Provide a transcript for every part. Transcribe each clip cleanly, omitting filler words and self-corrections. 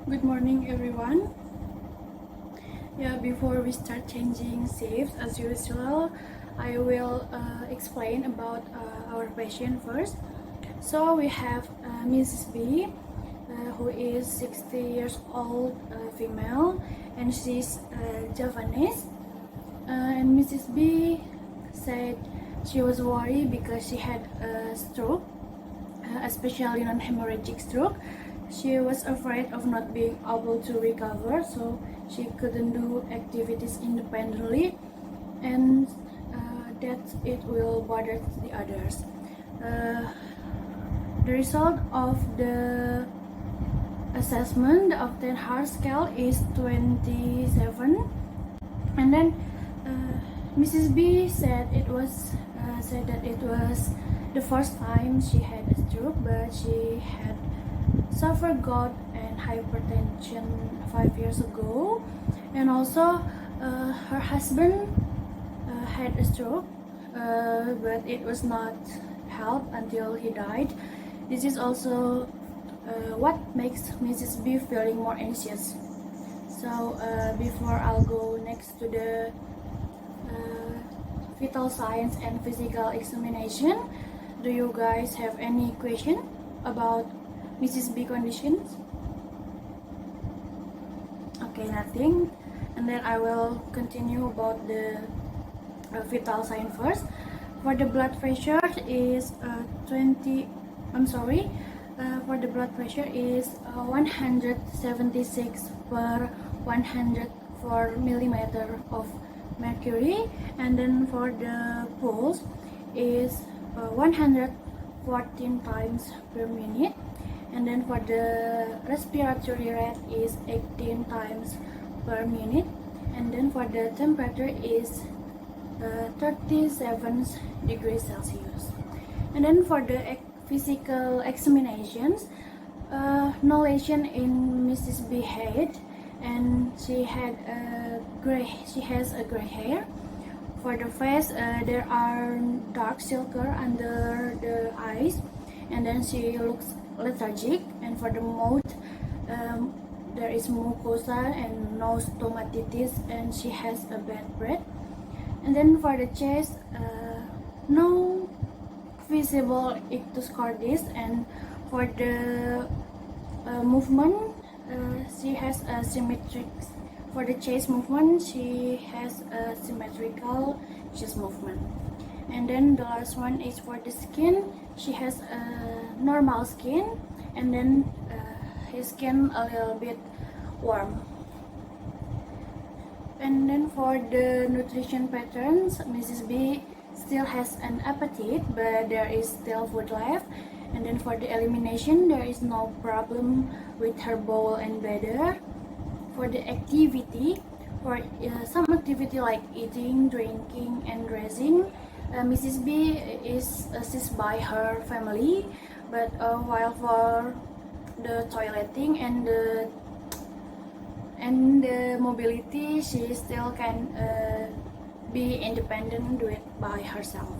Good morning, everyone. Yeah, before we start changing shifts as usual, I will explain about our patient first. So we have Mrs. B, who is 60 years old, female, and she's Javanese. And Mrs. B said she was worried because she had a stroke, especially non-hemorrhagic stroke. She was afraid of not being able to recover, so she couldn't do activities independently, and that it will bother the others. Uh, the result of the assessment, the Often Heart Scale is 27, and then Mrs. B said that it was the first time she had a stroke, but she had suffered gout and hypertension 5 years ago, and also her husband had a stroke, but it was not helped until he died. This is also what makes Mrs. B feeling more anxious. So before I'll go next to the vital signs and physical examination, do you guys have any question about Mrs. B conditions? Okay, nothing. And then I will continue about the vital sign first. For the blood pressure is 20. I'm sorry. For the blood pressure is 176 per 104 millimeter of mercury, and then for the pulse is 114 times per minute, and then for the respiratory rate is 18 times per minute, and then for the temperature is 37 degrees Celsius. And then for the physical examinations, no lesion in Mrs. B head, and she has a gray hair. For the face, there are dark circles under the eyes, and then she looks lethargic. And for the mouth, there is mucosa and no stomatitis, and she has a bad breath. And then for the chest, no visible ictus cordis, and for the movement, she has a symmetric. For the chest movement, she has a symmetrical chest movement. And then the last one is for the skin. She has a normal skin, and then his skin a little bit warm. And then for the nutrition patterns, Mrs. B still has an appetite, but there is still food left. And then for the elimination, there is no problem with her bowel and bladder. For the activity, for some activity like eating, drinking, and dressing, Mrs. B is assisted by her family, but while for the toileting and the mobility, she still can be independent do it by herself.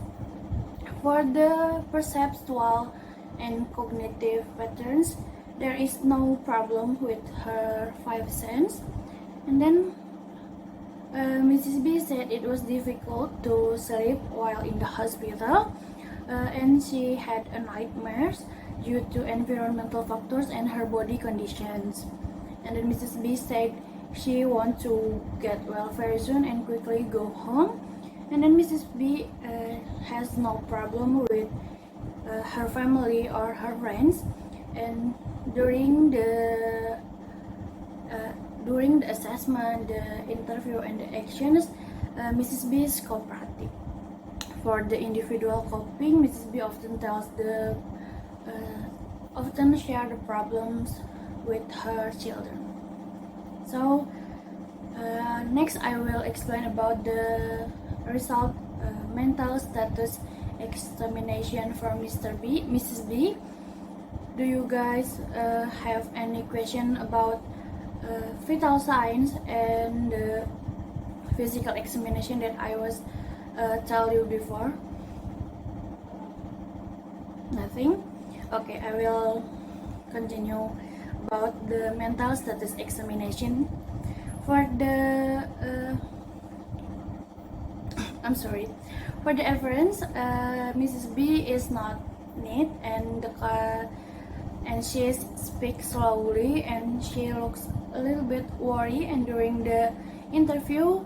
For the perceptual and cognitive patterns, there is no problem with her five senses. And then Mrs. B said it was difficult to sleep while in the hospital, and she had nightmares due to environmental factors and her body conditions. And then Mrs. B said she wants to get well very soon and quickly go home. And then Mrs. B has no problem with her family or her friends. And during the assessment, the interview, and the actions, Mrs. B is cooperative. For the individual coping, Mrs. B often often share the problems with her children. So next I will explain about the result mental status examination for Mrs. B. Do you guys have any question about vital signs and the physical examination that I was tell you before? Nothing? Okay, I will continue about the mental status examination. For the for the appearance, Mrs. B is not neat and she speaks slowly and she looks a little bit worried, and during the interview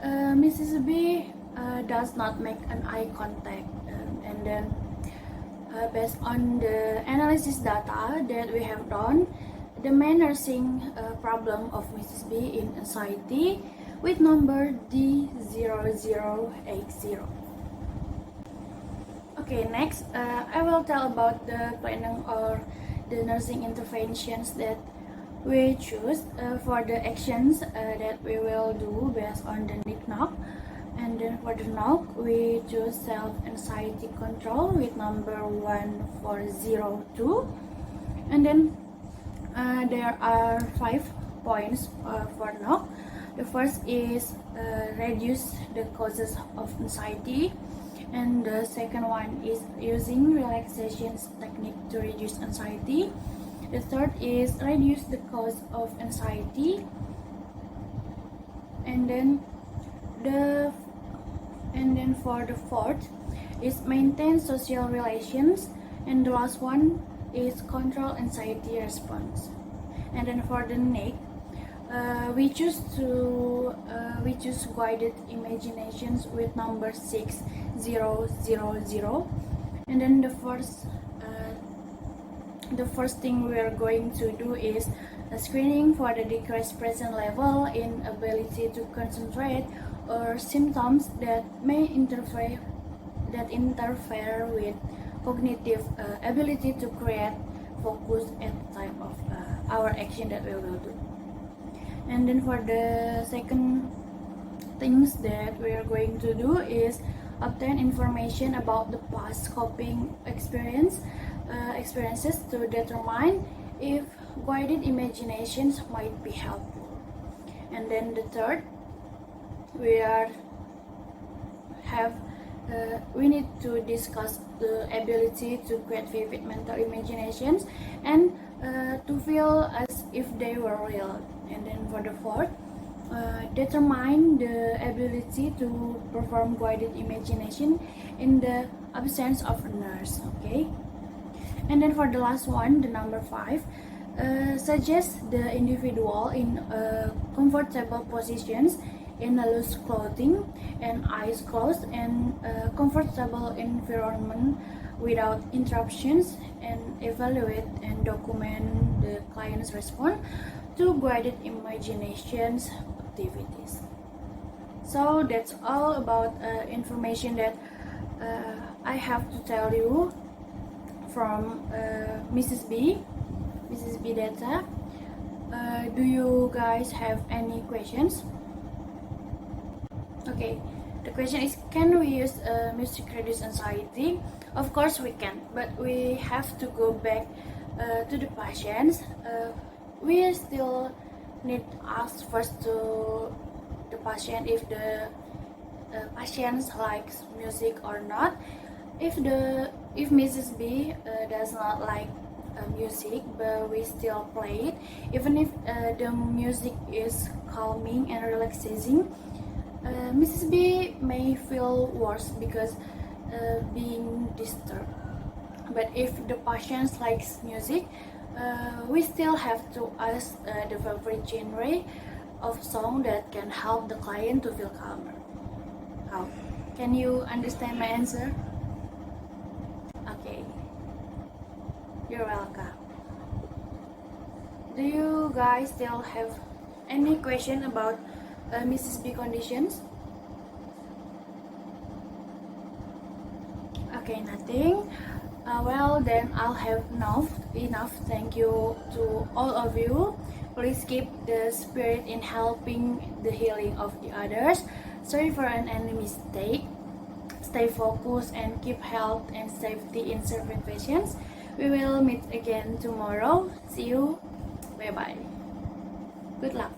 Mrs. B does not make an eye contact, and then based on the analysis data that we have done, the main nursing problem of Mrs. B in anxiety with number D0080. Okay, next I will tell about the planning or the nursing interventions that we choose for the actions that we will do based on the NIC-NOC. And then for the NOC, we choose self-anxiety control with number 1402. And then there are 5 points for NOC. The first is reduce the causes of anxiety. And the second one is using relaxation technique to reduce anxiety. The third is reduce the cause of anxiety. And then for the fourth is maintain social relations, and the last one is control anxiety response. And then for the NIC, we choose guided imaginations with number 6000. And then the first thing we are going to do is a screening for the decreased present level in ability to concentrate or symptoms that may interfere with cognitive ability to create focus at the time of our action that we will do. And then for the second things that we are going to do is obtain information about the past coping experiences to determine if guided imaginations might be helpful. And then the third, we need to discuss the ability to create vivid mental imaginations and to feel as if they were real. And then for the fourth, determine the ability to perform guided imagination in the absence of a nurse. Okay. And then for the last one, the number 5, suggest the individual in comfortable positions in a loose clothing and eyes closed and comfortable environment without interruptions, and evaluate and document the client's response to guided imaginations activities. So that's all about information that I have to tell you from Mrs. B data. Do you guys have any questions? Okay, the question is, can we use music reduce anxiety? Of course we can, but we have to go back to the patients. We still need to ask first to the patient if the patient likes music or not. If Mrs. B does not like music, but we still play it, even if the music is calming and relaxing, Mrs. B may feel worse because being disturbed. But if the patient likes music, we still have to ask the favorite genre of song that can help the client to feel calmer. How? Can you understand my answer? Okay. You're welcome. Do you guys still have any question about Mrs. B conditions? Okay, nothing. Well, then I'll have enough. Thank you to all of you. Please keep the spirit in helping the healing of the others. Sorry for any mistake. Stay focused and keep health and safety in serving patients. We will meet again tomorrow. See you. Bye bye. Good luck.